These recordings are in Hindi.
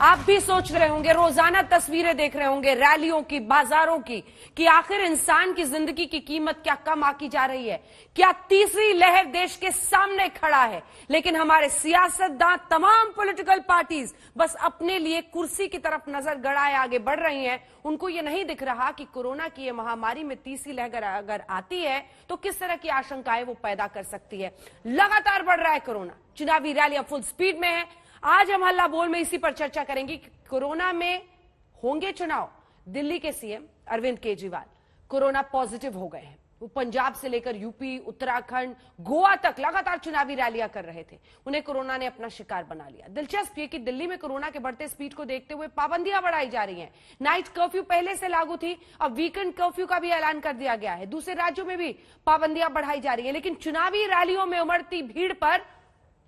आप भी सोच रहे होंगे, रोजाना तस्वीरें देख रहे होंगे रैलियों की, बाजारों की, कि आखिर इंसान की जिंदगी की कीमत क्या कम आकी जा रही है, क्या तीसरी लहर देश के सामने खड़ा है। लेकिन हमारे सियासतदान, तमाम पॉलिटिकल पार्टीज बस अपने लिए कुर्सी की तरफ नजर गड़ाए आगे बढ़ रही हैं। उनको ये नहीं दिख रहा कि कोरोना की ये महामारी में तीसरी लहर अगर आती है तो किस तरह की आशंकाएं वो पैदा कर सकती है। लगातार बढ़ रहा है कोरोना, चुनावी रैलियां फुल स्पीड में है। आज हम हल्ला बोल में इसी पर चर्चा करेंगे कि कोरोना में होंगे चुनाव। दिल्ली के CM Arvind Kejriwal corona positive हो गए हैं। वो पंजाब से लेकर यूपी, उत्तराखंड, गोवा तक लगातार चुनावी रैलियां कर रहे थे। उन्हें कोरोना ने अपना शिकार बना लिया। दिलचस्प ये कि दिल्ली में कोरोना के बढ़ते स्पीड को देखते हुए पाबंदियां बढ़ाई जा रही हैं। नाइट कर्फ्यू पहले से लागू थी, अब वीकेंड कर्फ्यू का भी ऐलान कर दिया गया है। दूसरे राज्यों में भी पाबंदियां बढ़ाई जा रही है, लेकिन चुनावी रैलियों में उमड़ती भीड़ पर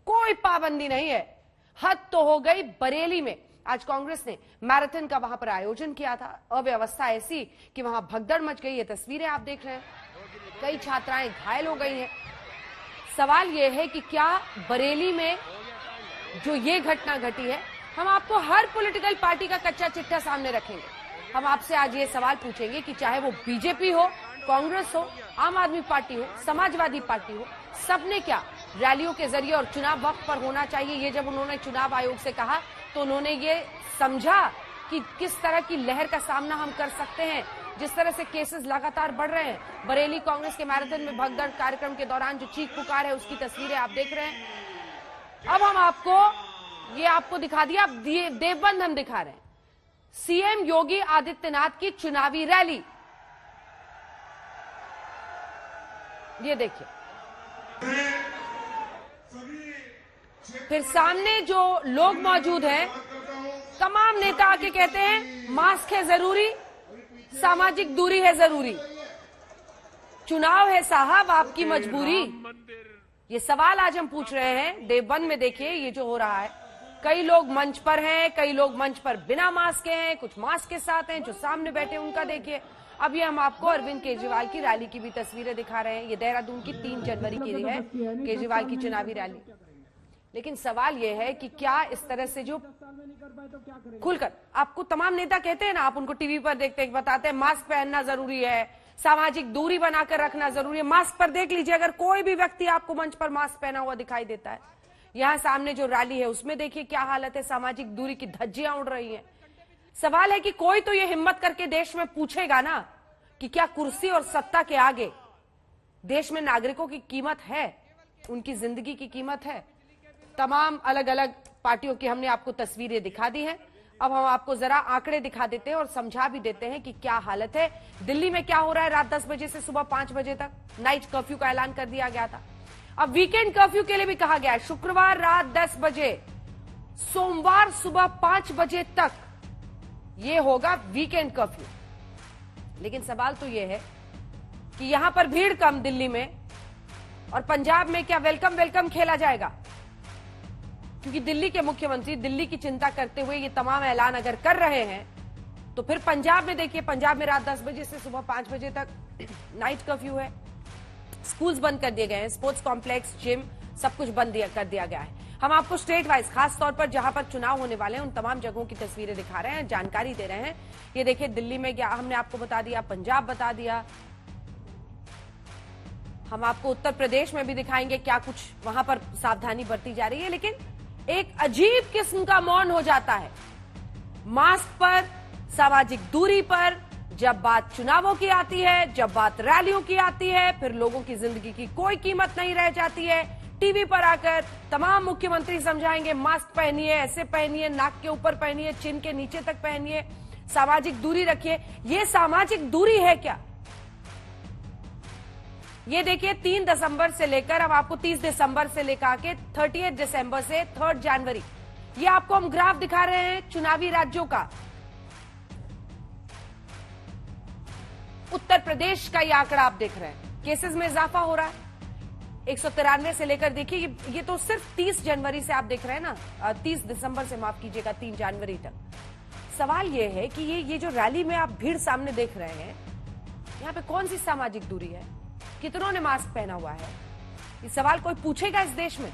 कोई पाबंदी नहीं है। हद तो हो गई बरेली में। आज कांग्रेस ने मैराथन का वहां पर आयोजन किया था। अव्यवस्था ऐसी कि वहां भगदड़ मच गई। ये तस्वीरें आप देख रहे हैं, कई छात्राएं घायल हो गई हैं। सवाल यह है कि क्या बरेली में जो ये घटना घटी है, हम आपको हर पॉलिटिकल पार्टी का कच्चा चिट्ठा सामने रखेंगे। हम आपसे आज ये सवाल पूछेंगे कि चाहे वो बीजेपी हो, कांग्रेस हो, आम आदमी पार्टी हो, समाजवादी पार्टी हो, सबने क्या रैलियों के जरिए और चुनाव वक्त पर होना चाहिए, ये जब उन्होंने चुनाव आयोग से कहा तो उन्होंने ये समझा कि किस तरह की लहर का सामना हम कर सकते हैं। जिस तरह से केसेस लगातार बढ़ रहे हैं, बरेली कांग्रेस के मैराथन में भगदड़ कार्यक्रम के दौरान जो चीख पुकार है उसकी तस्वीरें आप देख रहे हैं। अब हम आपको दिखा दिया, अब देवबंद हम दिखा रहे हैं। सीएम योगी आदित्यनाथ की चुनावी रैली, ये देखिए। फिर सामने जो लोग मौजूद हैं, तमाम नेता आके कहते हैं मास्क है जरूरी, सामाजिक दूरी है जरूरी, चुनाव है साहब आपकी मजबूरी। ये सवाल आज हम पूछ रहे हैं। देवबंद में देखिए ये जो हो रहा है, कई लोग मंच पर हैं, कई लोग मंच पर बिना मास्क के हैं, कुछ मास्क के साथ हैं। जो सामने बैठे उनका देखिए। अब ये हम आपको अरविंद केजरीवाल की रैली की भी तस्वीरें दिखा रहे हैं। ये देहरादून की 3 जनवरी की है केजरीवाल की चुनावी रैली। लेकिन सवाल यह है कि क्या इस तरह से जो खुलकर आपको तमाम नेता कहते हैं ना, आप उनको टीवी पर देखते हैं, बताते हैं मास्क पहनना जरूरी है, सामाजिक दूरी बनाकर रखना जरूरी है। मास्क पर देख लीजिए, अगर कोई भी व्यक्ति आपको मंच पर मास्क पहना हुआ दिखाई देता है। यहां सामने जो रैली है उसमें देखिए क्या हालत है, सामाजिक दूरी की धज्जियां उड़ रही हैं। सवाल है कि कोई तो ये हिम्मत करके देश में पूछेगा ना कि क्या कुर्सी और सत्ता के आगे देश में नागरिकों की कीमत है, उनकी जिंदगी की कीमत है। तमाम अलग अलग पार्टियों की हमने आपको तस्वीरें दिखा दी हैं। अब हम आपको जरा आंकड़े दिखा देते हैं और समझा भी देते हैं कि क्या हालत है। दिल्ली में क्या हो रहा है। रात 10 बजे से सुबह 5 बजे तक नाइट कर्फ्यू का ऐलान कर दिया गया था। अब वीकेंड कर्फ्यू के लिए भी कहा गया है। शुक्रवार रात 10 बजे, सोमवार सुबह 5 बजे तक ये होगा वीकेंड कर्फ्यू। लेकिन सवाल तो ये है कि यहां पर भीड़ कम दिल्ली में, और पंजाब में क्या वेलकम खेला जाएगा? क्योंकि दिल्ली के मुख्यमंत्री दिल्ली की चिंता करते हुए ये तमाम ऐलान अगर कर रहे हैं तो फिर पंजाब में देखिए, पंजाब में रात 10 बजे से सुबह 5 बजे तक नाइट कर्फ्यू है। स्कूल्स बंद कर दिए गए हैं, स्पोर्ट्स कॉम्प्लेक्स, जिम, सब कुछ बंद कर दिया गया है। हम आपको स्टेट वाइज, खास तौर पर जहां पर चुनाव होने वाले हैं, उन तमाम जगहों की तस्वीरें दिखा रहे हैं, जानकारी दे रहे हैं। ये देखिए दिल्ली में क्या हमने आपको बता दिया, पंजाब बता दिया। हम आपको उत्तर प्रदेश में भी दिखाएंगे क्या कुछ वहां पर सावधानी बरती जा रही है। लेकिन एक अजीब किस्म का मौन हो जाता है मास्क पर, सामाजिक दूरी पर। जब बात चुनावों की आती है, जब बात रैलियों की आती है, फिर लोगों की जिंदगी की कोई कीमत नहीं रह जाती है। टीवी पर आकर तमाम मुख्यमंत्री समझाएंगे मास्क पहनिए, ऐसे पहनिए, नाक के ऊपर पहनिए, चिन के नीचे तक पहनिए, सामाजिक दूरी रखिए। ये सामाजिक दूरी है क्या? ये देखिए 3 दिसंबर से लेकर अब आपको 30 दिसंबर से लेकर के 30 दिसंबर से 3 जनवरी, ये आपको हम ग्राफ दिखा रहे हैं चुनावी राज्यों का। उत्तर प्रदेश का ये आंकड़ा आप देख रहे हैं, केसेस में इजाफा हो रहा है 193 से लेकर, देखिए ये तो सिर्फ 30 जनवरी से आप देख रहे हैं ना, 30 दिसंबर से माफ कीजिएगा 3 जनवरी तक। सवाल ये है कि ये जो रैली में आप भीड़ सामने देख रहे हैं, यहां पे कौन सी सामाजिक दूरी है? कितनों ने मास्क पहना हुआ है? ये सवाल कोई पूछेगा इस देश में?